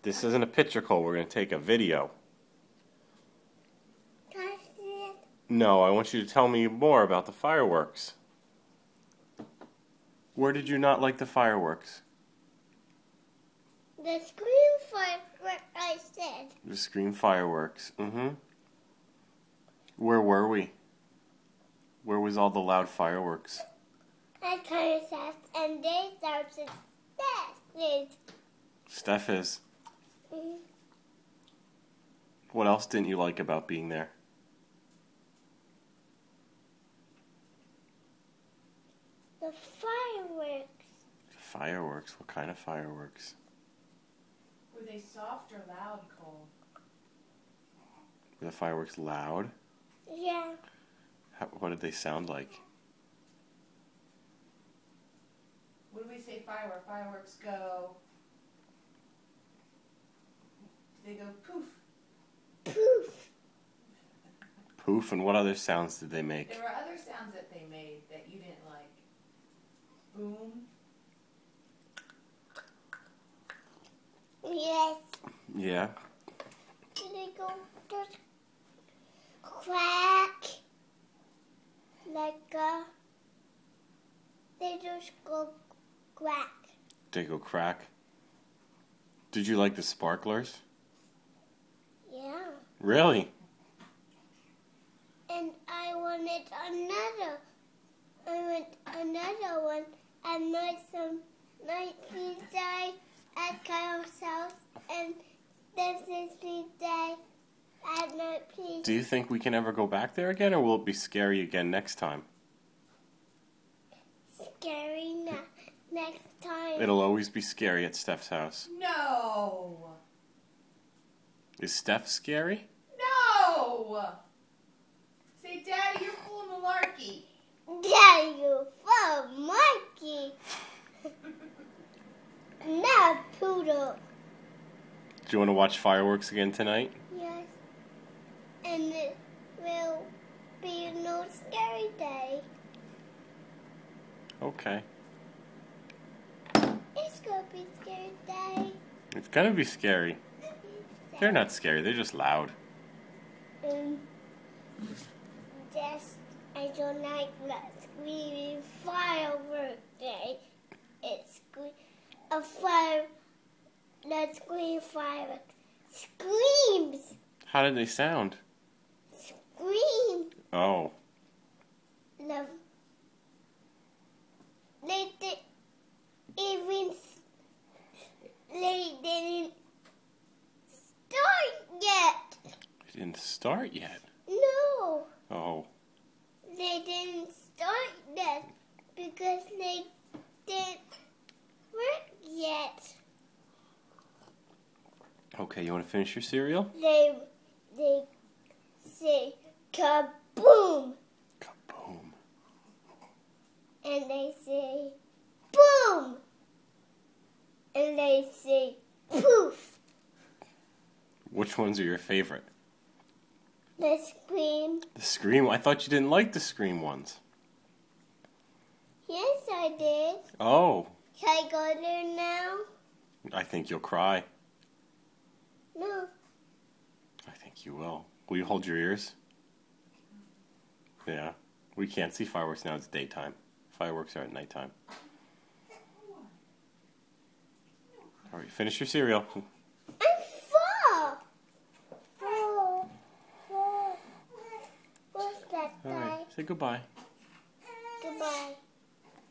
This isn't a picture, Cole. We're going to take a video. Can I see it? No, I want you to tell me more about the fireworks. Where did you not like the fireworks? The screen firework, I said. The screen fireworks. Where were we? Where was all the loud fireworks? I kind of said, and they started that. Steph is. What else didn't you like about being there? The fireworks. Fireworks? What kind of fireworks? Were they soft or loud, Cole? Were the fireworks loud? Yeah. What did they sound like? When we say fireworks go. They go poof. Poof. Poof, and what other sounds did they make? There were other sounds that they made that you didn't like. Boom. Yes. Yeah. They go just crack. They just go crack. They go crack. Did you like the sparklers? Yeah. Really? And I wanted another one at night. Some night we die at Kyle's house, and this is we die at night, please. Do you think we can ever go back there again, or will it be scary again next time? Scary next time. It'll always be scary at Steph's house. No! Is Steph scary? No! Say, Daddy, you're full of malarkey. Daddy, you full monkey. Not poodle. Do you want to watch fireworks again tonight? Yes. And it will be no scary day. Okay. It's gonna be scary day. It's gonna be scary. They're not scary, they're just loud. Just, I don't like that screaming firework day. It's a fire, that scream firework. Screams! How did they sound? Scream! Oh. Love. They didn't start yet. It didn't start yet. No, Oh. they didn't start yet because they didn't work yet. Okay, you want to finish your cereal? They say kaboom, Kaboom. and they say boom, and they say poof. Which ones are your favorite? The scream. The Scream? I thought you didn't like the Scream ones. Yes, I did. Oh. Can I go there now? I think you'll cry. No. I think you will. Will you hold your ears? Yeah. We can't see fireworks now. It's daytime. Fireworks are at nighttime. All right, finish your cereal. I'm full. Full. What's that, All guy? right, say goodbye. Goodbye.